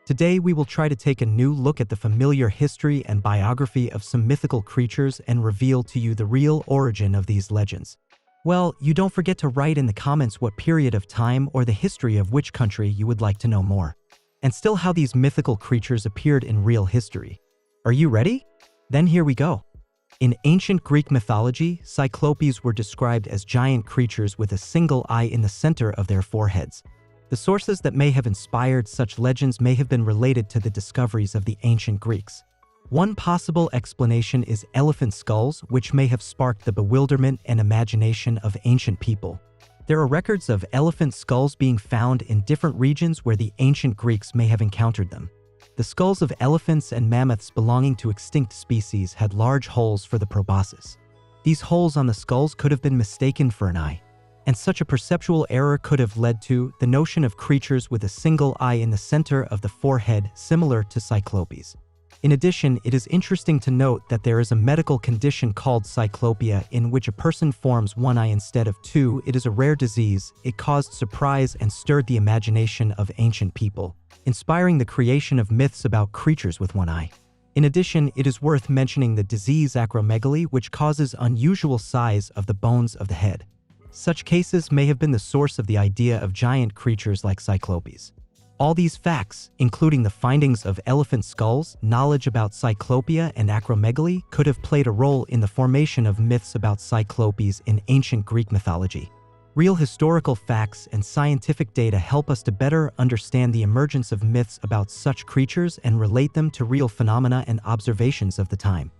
Today we will try to take a new look at the familiar history and biography of some mythical creatures and reveal to you the real origin of these legends. Well, you don't forget to write in the comments what period of time or the history of which country you would like to know more. And still how these mythical creatures appeared in real history. Are you ready? Then here we go. In ancient Greek mythology, Cyclopes were described as giant creatures with a single eye in the center of their foreheads. The sources that may have inspired such legends may have been related to the discoveries of the ancient Greeks. One possible explanation is elephant skulls, which may have sparked the bewilderment and imagination of ancient people. There are records of elephant skulls being found in different regions where the ancient Greeks may have encountered them. The skulls of elephants and mammoths belonging to extinct species had large holes for the proboscis. These holes on the skulls could have been mistaken for an eye, and such a perceptual error could have led to the notion of creatures with a single eye in the center of the forehead, similar to Cyclopes. In addition, it is interesting to note that there is a medical condition called cyclopia in which a person forms one eye instead of two. It is a rare disease. It caused surprise and stirred the imagination of ancient people, inspiring the creation of myths about creatures with one eye. In addition, it is worth mentioning the disease acromegaly, which causes unusual size of the bones of the head. Such cases may have been the source of the idea of giant creatures like Cyclopes. All these facts, including the findings of elephant skulls, knowledge about cyclopia and acromegaly, could have played a role in the formation of myths about Cyclopes in ancient Greek mythology. Real historical facts and scientific data help us to better understand the emergence of myths about such creatures and relate them to real phenomena and observations of the time.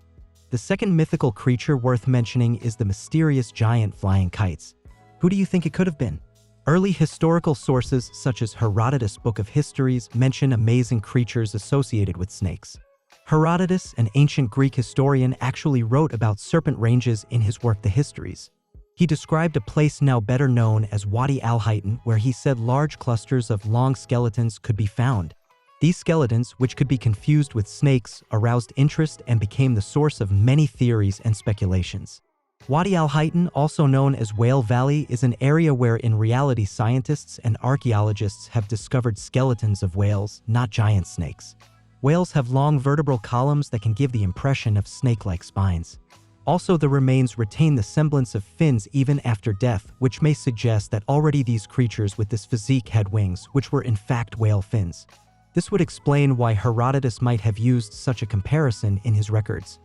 The second mythical creature worth mentioning is the mysterious giant flying kites. Who do you think it could have been? Early historical sources such as Herodotus' Book of Histories mention amazing creatures associated with snakes. Herodotus, an ancient Greek historian, actually wrote about serpent ranges in his work The Histories. He described a place now better known as Wadi al-Haytham, where he said large clusters of long skeletons could be found. These skeletons, which could be confused with snakes, aroused interest and became the source of many theories and speculations. Wadi al-Haytham, also known as Whale Valley, is an area where in reality scientists and archaeologists have discovered skeletons of whales, not giant snakes. Whales have long vertebral columns that can give the impression of snake-like spines. Also, the remains retain the semblance of fins even after death, which may suggest that already these creatures with this physique had wings, which were in fact whale fins. This would explain why Herodotus might have used such a comparison in his records.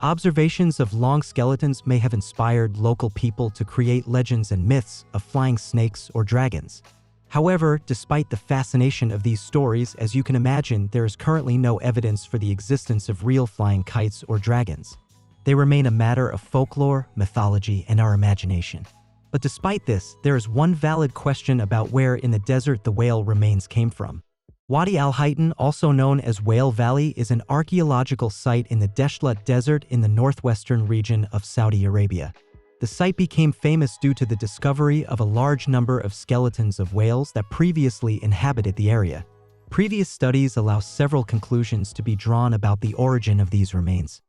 Observations of long skeletons may have inspired local people to create legends and myths of flying snakes or dragons. However, despite the fascination of these stories, as you can imagine, there is currently no evidence for the existence of real flying kites or dragons. They remain a matter of folklore, mythology, and our imagination. But despite this, there is one valid question about where in the desert the whale remains came from. Wadi al-Haytham, also known as Whale Valley, is an archaeological site in the Deshlet Desert in the northwestern region of Saudi Arabia. The site became famous due to the discovery of a large number of skeletons of whales that previously inhabited the area. Previous studies allow several conclusions to be drawn about the origin of these remains.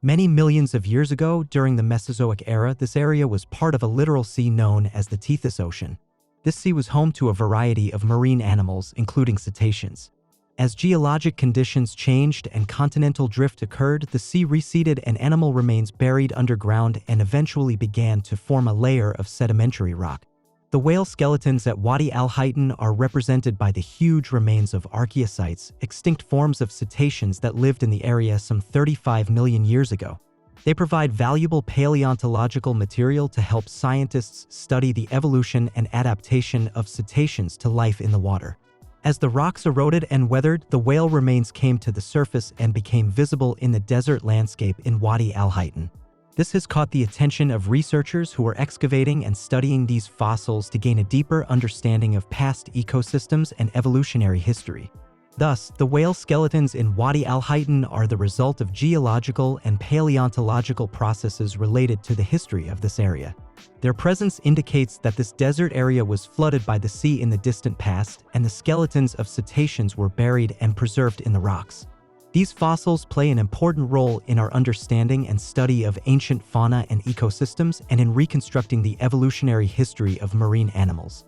Many millions of years ago, during the Mesozoic era, this area was part of a littoral sea known as the Tethys Ocean. This sea was home to a variety of marine animals, including cetaceans. As geologic conditions changed and continental drift occurred, the sea receded and animal remains buried underground and eventually began to form a layer of sedimentary rock. The whale skeletons at Wadi al-Haytham are represented by the huge remains of archaeocytes, extinct forms of cetaceans that lived in the area some 35 million years ago. They provide valuable paleontological material to help scientists study the evolution and adaptation of cetaceans to life in the water. As the rocks eroded and weathered, the whale remains came to the surface and became visible in the desert landscape in Wadi al-Haytham. This has caught the attention of researchers who are excavating and studying these fossils to gain a deeper understanding of past ecosystems and evolutionary history. Thus, the whale skeletons in Wadi al-Haytham are the result of geological and paleontological processes related to the history of this area. Their presence indicates that this desert area was flooded by the sea in the distant past, and the skeletons of cetaceans were buried and preserved in the rocks. These fossils play an important role in our understanding and study of ancient fauna and ecosystems and in reconstructing the evolutionary history of marine animals.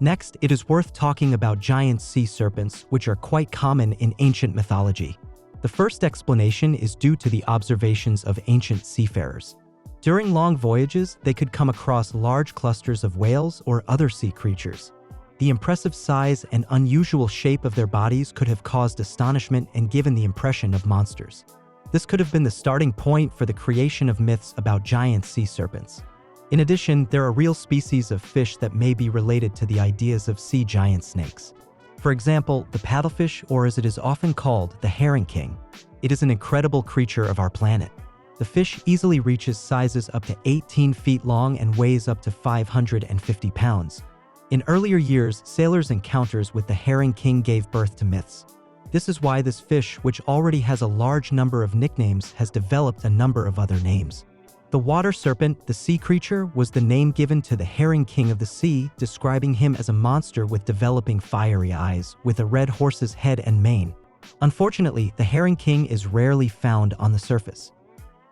Next, it is worth talking about giant sea serpents, which are quite common in ancient mythology. The first explanation is due to the observations of ancient seafarers. During long voyages, they could come across large clusters of whales or other sea creatures. The impressive size and unusual shape of their bodies could have caused astonishment and given the impression of monsters. This could have been the starting point for the creation of myths about giant sea serpents. In addition, there are real species of fish that may be related to the ideas of sea giant snakes. For example, the paddlefish, or as it is often called, the herring king. It is an incredible creature of our planet. The fish easily reaches sizes up to 18 feet long and weighs up to 550 pounds. In earlier years, sailors' encounters with the herring king gave birth to myths. This is why this fish, which already has a large number of nicknames, has developed a number of other names. The water serpent, the sea creature, was the name given to the herring king of the sea, describing him as a monster with developing fiery eyes, with a red horse's head and mane. Unfortunately, the herring king is rarely found on the surface.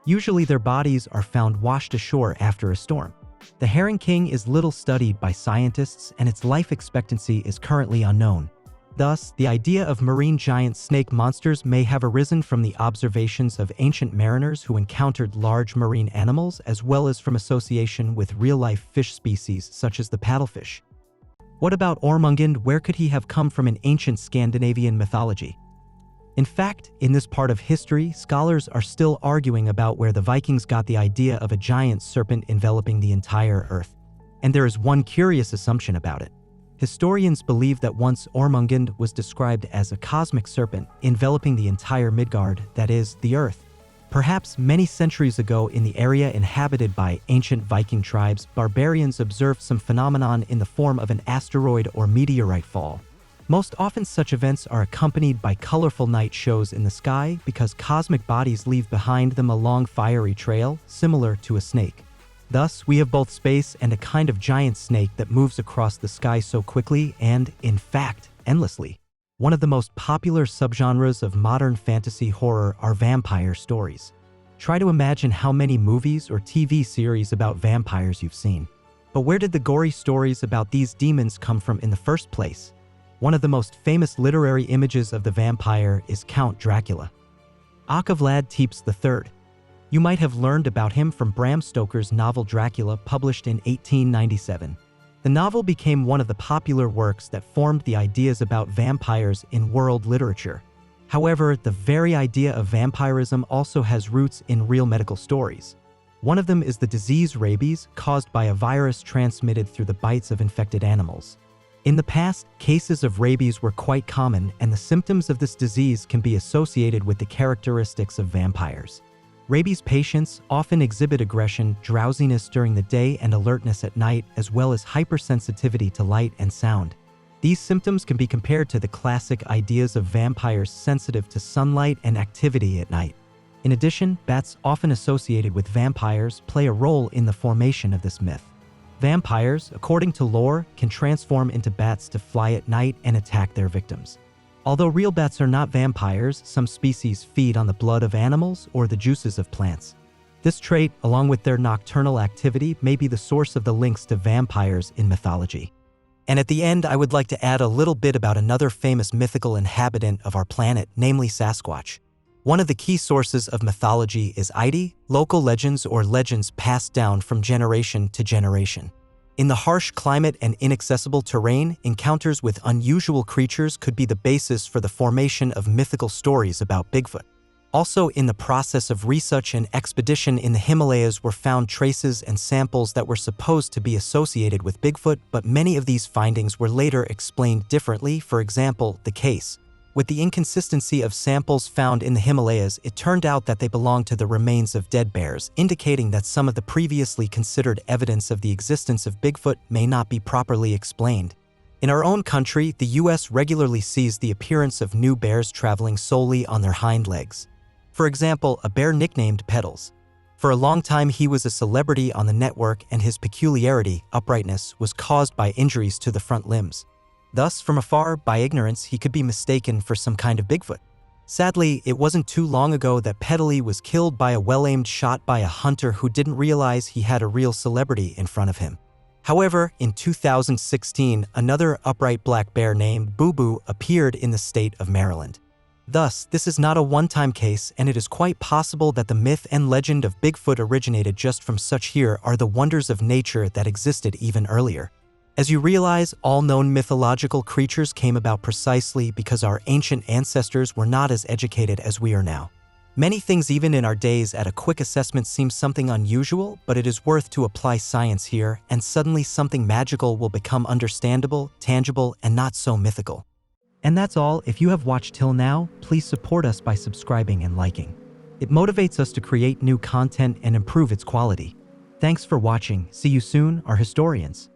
Usually their bodies are found washed ashore after a storm. The herring king is little studied by scientists, and its life expectancy is currently unknown. Thus, the idea of marine giant snake monsters may have arisen from the observations of ancient mariners who encountered large marine animals, as well as from association with real-life fish species such as the paddlefish. What about Yormungand? Where could he have come from in ancient Scandinavian mythology? In fact, in this part of history, scholars are still arguing about where the Vikings got the idea of a giant serpent enveloping the entire earth. And there is one curious assumption about it. Historians believe that once Yormungand was described as a cosmic serpent enveloping the entire Midgard, that is, the Earth. Perhaps many centuries ago in the area inhabited by ancient Viking tribes, barbarians observed some phenomenon in the form of an asteroid or meteorite fall. Most often such events are accompanied by colorful night shows in the sky because cosmic bodies leave behind them a long fiery trail, similar to a snake. Thus, we have both space and a kind of giant snake that moves across the sky so quickly and, in fact, endlessly. One of the most popular subgenres of modern fantasy horror are vampire stories. Try to imagine how many movies or TV series about vampires you've seen. But where did the gory stories about these demons come from in the first place? One of the most famous literary images of the vampire is Count Dracula. Vlad Tepes III. You might have learned about him from Bram Stoker's novel Dracula, published in 1897. The novel became one of the popular works that formed the ideas about vampires in world literature. However, the very idea of vampirism also has roots in real medical stories. One of them is the disease rabies, caused by a virus transmitted through the bites of infected animals. In the past, cases of rabies were quite common, and the symptoms of this disease can be associated with the characteristics of vampires. Rabies patients often exhibit aggression, drowsiness during the day, and alertness at night, as well as hypersensitivity to light and sound. These symptoms can be compared to the classic ideas of vampires sensitive to sunlight and activity at night. In addition, bats, often associated with vampires, play a role in the formation of this myth. Vampires, according to lore, can transform into bats to fly at night and attack their victims. Although real bats are not vampires, some species feed on the blood of animals or the juices of plants. This trait, along with their nocturnal activity, may be the source of the links to vampires in mythology. And at the end, I would like to add a little bit about another famous mythical inhabitant of our planet, namely Sasquatch. One of the key sources of mythology is Iti, local legends or legends passed down from generation to generation. In the harsh climate and inaccessible terrain, encounters with unusual creatures could be the basis for the formation of mythical stories about Bigfoot. Also, in the process of research and expedition in the Himalayas were found traces and samples that were supposed to be associated with Bigfoot, but many of these findings were later explained differently. For example, the case with the inconsistency of samples found in the Himalayas, it turned out that they belonged to the remains of dead bears, indicating that some of the previously considered evidence of the existence of Bigfoot may not be properly explained. In our own country, the US regularly sees the appearance of new bears traveling solely on their hind legs. For example, a bear nicknamed Petals. For a long time, he was a celebrity on the network, and his peculiarity, uprightness, was caused by injuries to the front limbs. Thus, from afar, by ignorance, he could be mistaken for some kind of Bigfoot. Sadly, it wasn't too long ago that Petali was killed by a well-aimed shot by a hunter who didn't realize he had a real celebrity in front of him. However, in 2016, another upright black bear named Boo Boo appeared in the state of Maryland. Thus, this is not a one-time case, and it is quite possible that the myth and legend of Bigfoot originated just from such here are the wonders of nature that existed even earlier. As you realize, all known mythological creatures came about precisely because our ancient ancestors were not as educated as we are now. Many things even in our days at a quick assessment seem something unusual, but it is worth to apply science here, and suddenly something magical will become understandable, tangible, and not so mythical. And that's all. If you have watched till now, please support us by subscribing and liking. It motivates us to create new content and improve its quality. Thanks for watching. See you soon, our historians.